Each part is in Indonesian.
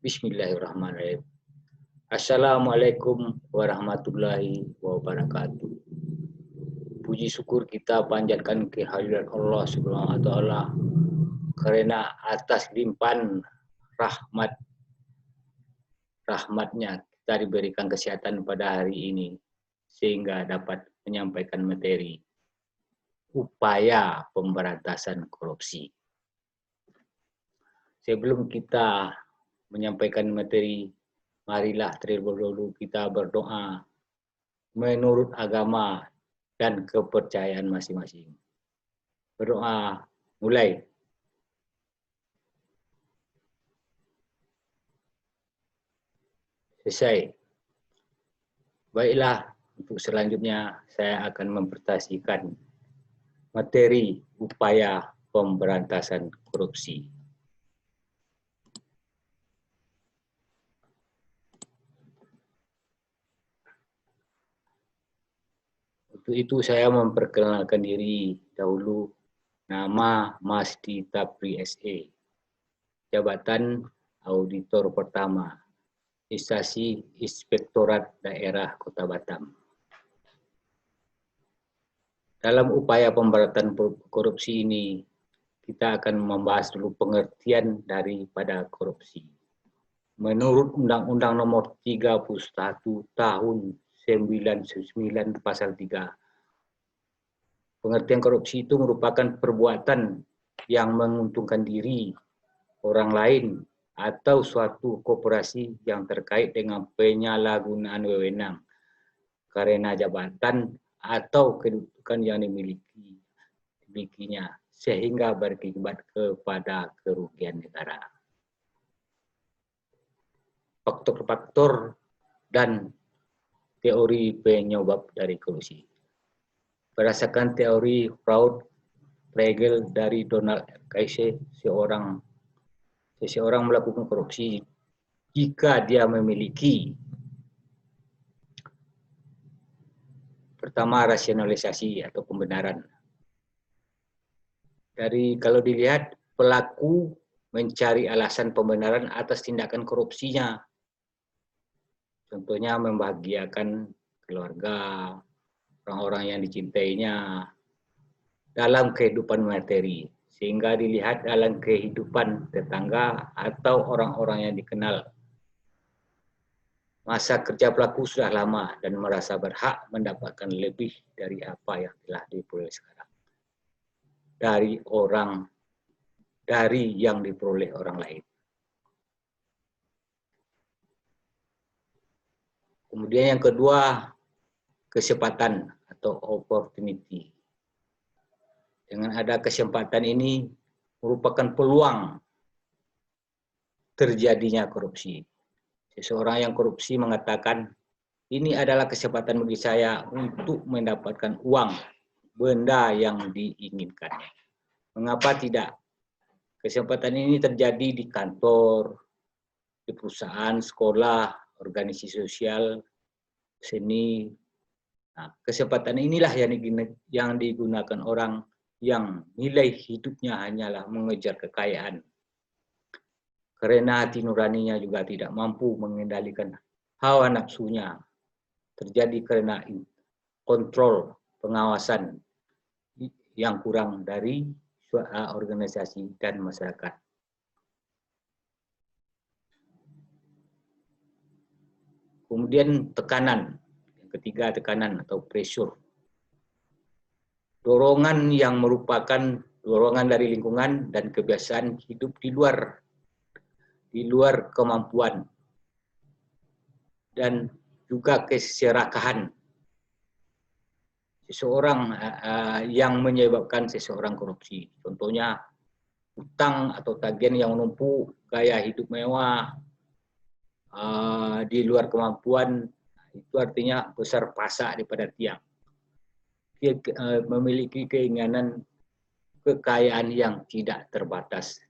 Bismillahirrahmanirrahim. Assalamualaikum warahmatullahi wabarakatuh. Puji syukur kita panjatkan kehadirat Allah Subhanahu wa taala karena atas limpahan rahmatnya kita diberikan kesehatan pada hari ini sehingga dapat menyampaikan materi upaya pemberantasan korupsi. Sebelum kita menyampaikan materi, marilah terlebih dahulu kita berdoa menurut agama dan kepercayaan masing-masing. Berdoa, mulai. Selesai. Baiklah, untuk selanjutnya saya akan mempresentasikan materi upaya pemberantasan korupsi. Untuk itu saya memperkenalkan diri dahulu. Nama Masdi Tapri SE. Jabatan Auditor Pertama. Instansi Inspektorat Daerah Kota Batam. Dalam upaya pemberantasan korupsi ini, kita akan membahas dulu pengertian daripada korupsi. Menurut Undang-Undang Nomor 31 Tahun 99 Pasal 3, pengertian korupsi itu merupakan perbuatan yang menguntungkan diri, orang lain, atau suatu koperasi yang terkait dengan penyalahgunaan wewenang karena jabatan atau kedudukan yang dimilikinya sehingga berakibat kepada kerugian negara. Faktor-faktor dan teori penyebab dari korupsi. Berdasarkan teori Fraud-Pregel dari Donald Kayce, seseorang melakukan korupsi jika dia memiliki pertama rasionalisasi atau pembenaran. Kalau dilihat pelaku mencari alasan pembenaran atas tindakan korupsinya. Contohnya membahagiakan keluarga, orang-orang yang dicintainya dalam kehidupan materi, sehingga dilihat dalam kehidupan tetangga atau orang-orang yang dikenal. Masa kerja pelaku sudah lama dan merasa berhak mendapatkan lebih dari apa yang telah diperoleh sekarang. Dari yang diperoleh orang lain. Kemudian yang kedua, kesempatan atau opportunity. Dengan ada kesempatan ini merupakan peluang terjadinya korupsi. Seseorang yang korupsi mengatakan, ini adalah kesempatan bagi saya untuk mendapatkan uang, benda yang diinginkan. Mengapa tidak? Kesempatan ini terjadi di kantor, di perusahaan, sekolah, organisasi sosial, seni. Nah, kesempatan inilah yang digunakan orang yang nilai hidupnya hanyalah mengejar kekayaan. Karena hati nuraninya juga tidak mampu mengendalikan hawa nafsunya. Terjadi karena kontrol pengawasan yang kurang dari organisasi dan masyarakat. Kemudian tekanan, yang ketiga tekanan atau pressure. Dorongan yang merupakan dorongan dari lingkungan dan kebiasaan hidup di luar kemampuan dan juga keserakahan seseorang yang menyebabkan seseorang korupsi. Contohnya utang atau tagihan yang menumpuk, gaya hidup mewah, di luar kemampuan, itu artinya besar pasak daripada tiang. Dia memiliki keinginan kekayaan yang tidak terbatas.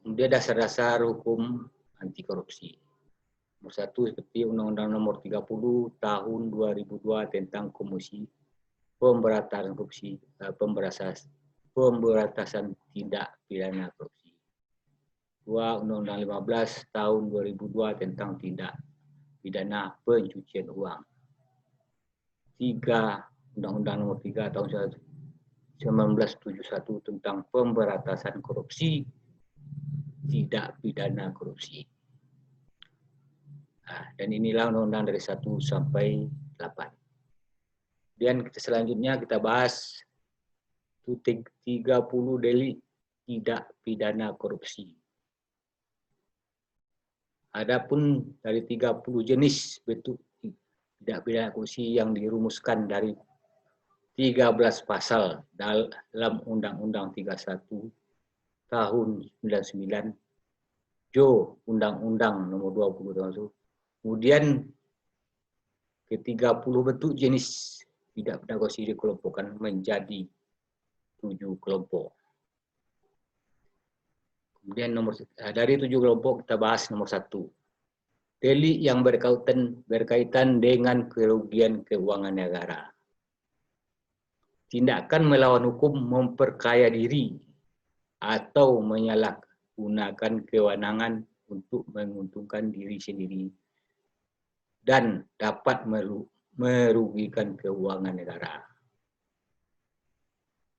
Kemudian dasar-dasar hukum anti korupsi. Nomor 1 seperti Undang-Undang Nomor 30 Tahun 2002 tentang Komisi pemberantasan korupsi, pemberantasan tindak pidana korupsi. 2 Undang-Undang 15 tahun 2002 tentang tindak pidana pencucian uang. 3 Undang-Undang nomor 3 tahun 1971 tentang pemberantasan korupsi, tindak pidana korupsi. Nah, dan inilah undang-undang dari 1 sampai 8. Kemudian selanjutnya kita bahas 30 delik tidak pidana korupsi. Adapun dari 30 jenis bentuk tidak pidana korupsi yang dirumuskan dari 13 pasal dalam Undang-Undang 31 tahun 99, Jo Undang-Undang nomor 20 tahun itu. Kemudian ke-30 bentuk jenis tidak pidana korupsi dikelompokkan menjadi 7 kelompok. Kemudian dari 7 kelompok kita bahas nomor 1. Delik yang berkaitan dengan kerugian keuangan negara. Tindakan melawan hukum memperkaya diri atau menyalahgunakan kewenangan untuk menguntungkan diri sendiri dan dapat merugikan keuangan negara.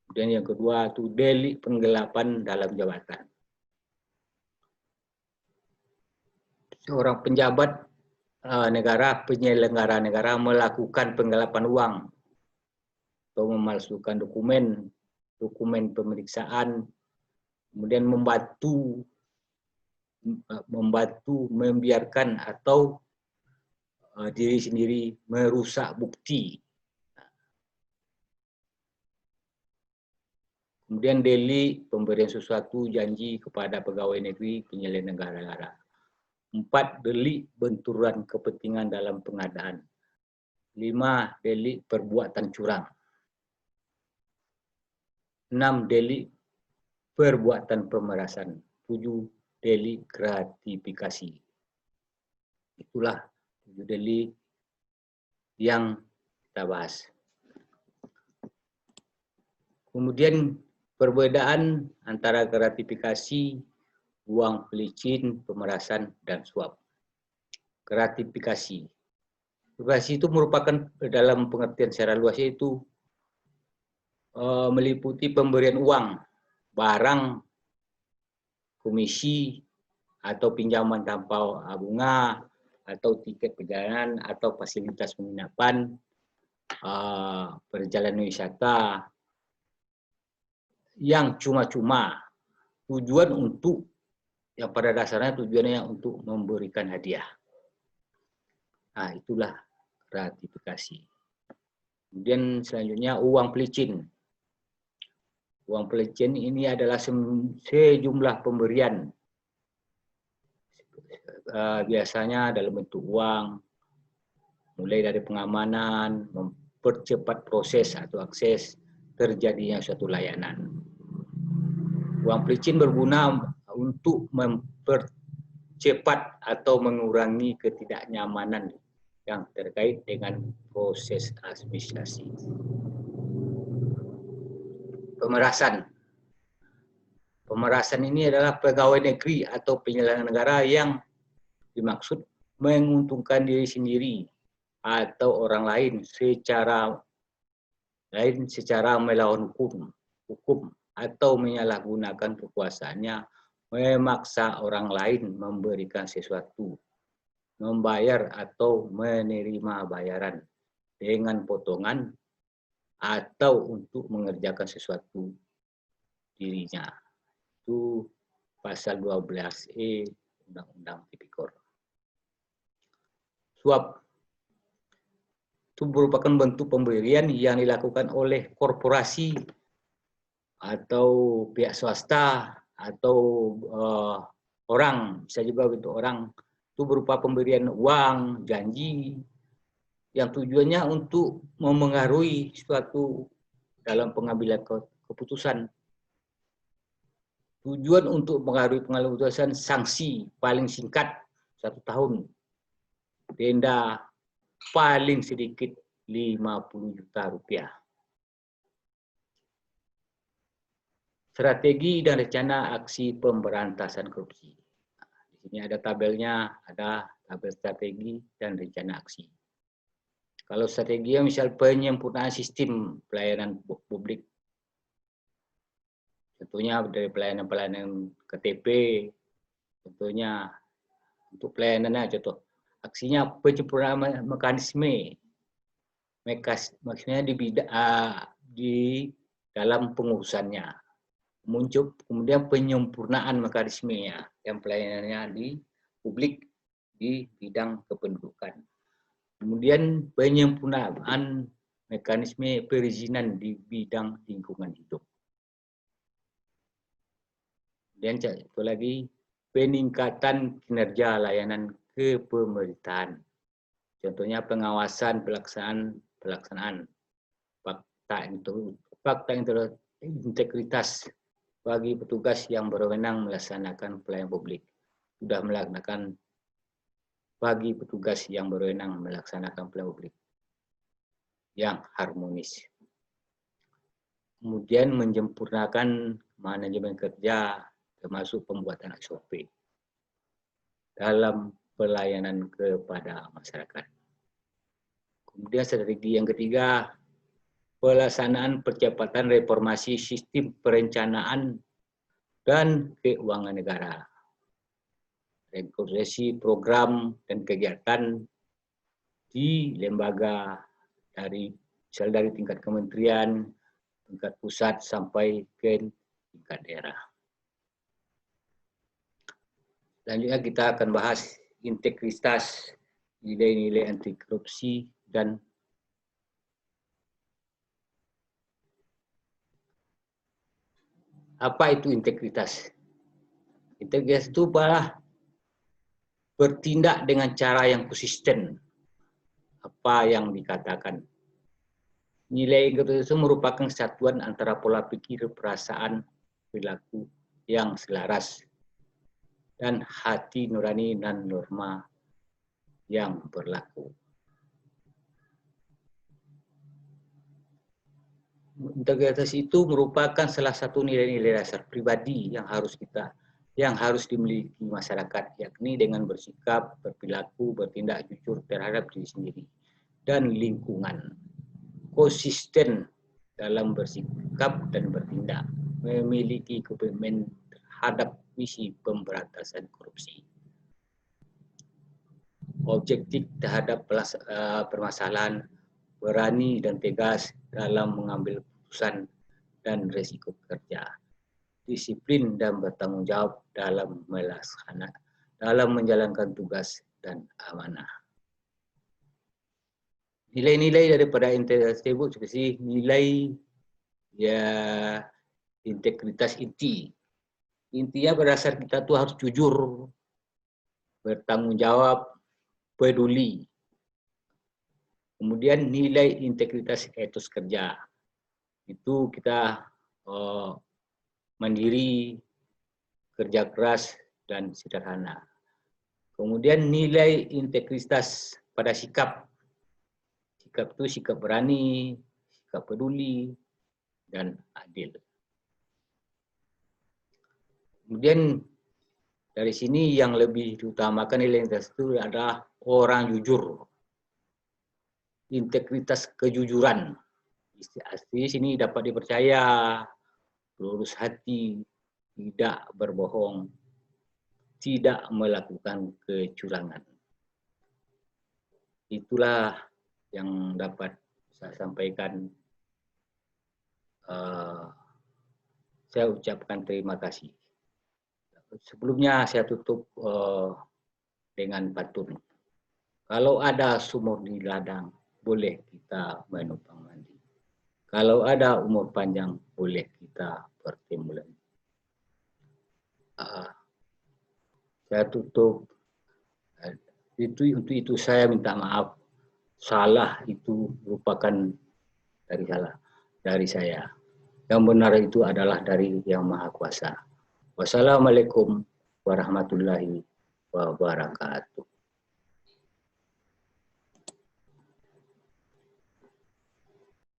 Kemudian yang kedua itu delik penggelapan dalam jabatan. Seorang penjabat negara, penyelenggara negara melakukan penggelapan uang atau memalsukan dokumen pemeriksaan, kemudian membantu membiarkan atau diri sendiri merusak bukti. Kemudian delik pemberian sesuatu janji kepada pegawai negeri penyelenggara negara. 4 delik benturan kepentingan dalam pengadaan. 5 delik perbuatan curang. 6 delik perbuatan pemerasan. 7 delik gratifikasi. Itulah 7 delik yang kita bahas. Kemudian perbedaan antara gratifikasi, uang pelicin, pemerasan, dan suap. Gratifikasi. Gratifikasi itu merupakan dalam pengertian secara luas yaitu meliputi pemberian uang, barang, komisi, atau pinjaman tanpa bunga, atau tiket perjalanan, atau fasilitas penginapan, perjalanan wisata, yang cuma-cuma, tujuan untuk, yang pada dasarnya tujuannya untuk memberikan hadiah. Nah, itulah gratifikasi. Kemudian selanjutnya uang pelicin. Uang pelicin ini adalah sejumlah pemberian. Biasanya dalam bentuk uang, mulai dari pengamanan, mempercepat proses atau akses terjadinya suatu layanan. Uang pelicin berguna untuk mempercepat atau mengurangi ketidaknyamanan yang terkait dengan proses administrasi. Pemerasan. Pemerasan ini adalah pegawai negeri atau penyelenggara negara yang dimaksud menguntungkan diri sendiri atau orang lain secara melawan hukum atau menyalahgunakan kekuasaannya memaksa orang lain memberikan sesuatu, membayar atau menerima bayaran dengan potongan atau untuk mengerjakan sesuatu dirinya. Itu pasal 12E Undang-Undang Tipikor. Suap itu merupakan bentuk pemberian yang dilakukan oleh korporasi atau pihak swasta atau orang, bisa juga bentuk orang, itu berupa pemberian uang, janji, yang tujuannya untuk memengaruhi suatu dalam pengambilan keputusan. Tujuan untuk mengaruhi pengambilan keputusan, sanksi paling singkat 1 tahun, denda paling sedikit 50 juta rupiah. strategi dan rencana aksi pemberantasan korupsi. Di sini ada tabelnya, ada tabel strategi dan rencana aksi. Kalau strategi misal penyempurnaan sistem pelayanan publik, tentunya dari pelayanan KTP, tentunya untuk pelayanannya contoh aksinya penyempurnaan mekanisme di dalam pengurusannya, muncul kemudian penyempurnaan mekanismenya yang pelayanannya di publik di bidang kependudukan. Kemudian penyempurnaan mekanisme perizinan di bidang lingkungan hidup. Dan satu lagi, peningkatan kinerja layanan kepemerintahan. Contohnya pengawasan pelaksanaan fakta integritas bagi petugas yang berwenang melaksanakan pelayanan publik. Sudah melaksanakan bagi petugas yang berwenang melaksanakan pelayanan publik yang harmonis. Kemudian menyempurnakan manajemen kerja termasuk pembuatan SOP dalam pelayanan kepada masyarakat. Kemudian strategi yang ketiga, pelaksanaan percepatan reformasi sistem perencanaan dan keuangan negara. Rekomendasi program dan kegiatan di lembaga dari tingkat kementerian, tingkat pusat sampai ke tingkat daerah. Selanjutnya kita akan bahas integritas, nilai-nilai anti korupsi dan apa itu integritas? Integritas itu adalah bertindak dengan cara yang konsisten apa yang dikatakan. Nilai integritas itu merupakan kesatuan antara pola pikir, perasaan, perilaku yang selaras dan hati nurani dan norma yang berlaku. Integritas itu merupakan salah satu nilai-nilai dasar pribadi yang harus dimiliki masyarakat, yakni dengan bersikap, berperilaku, bertindak jujur terhadap diri sendiri dan lingkungan, konsisten dalam bersikap dan bertindak, memiliki komitmen terhadap misi pemberantasan korupsi, objektif terhadap permasalahan, berani dan tegas dalam mengambil keputusan dan risiko kerja, disiplin dan bertanggung jawab dalam menjalankan tugas dan amanah. Nilai-nilai daripada integritas tersebut seperti nilai integritas inti. Intinya berdasar kita tuh harus jujur, bertanggung jawab, peduli. Kemudian nilai integritas etos kerja. Itu kita mandiri, kerja keras, dan sederhana. Kemudian nilai integritas pada sikap. Sikap itu sikap berani, sikap peduli, dan adil. Kemudian dari sini yang lebih diutamakan nilai integritas itu adalah orang jujur. Integritas kejujuran. Di sini dapat dipercaya, lurus hati, tidak berbohong, tidak melakukan kecurangan. Itulah yang dapat saya sampaikan. Saya ucapkan terima kasih. Sebelumnya saya tutup dengan pantun. Kalau ada sumur di ladang, boleh kita menumpang mandi. Kalau ada umur panjang, boleh kita bertemu lagi. Saya tutup. Untuk itu saya minta maaf. Salah itu merupakan dari saya. Yang benar itu adalah dari Yang Maha Kuasa. Wassalamualaikum warahmatullahi wabarakatuh.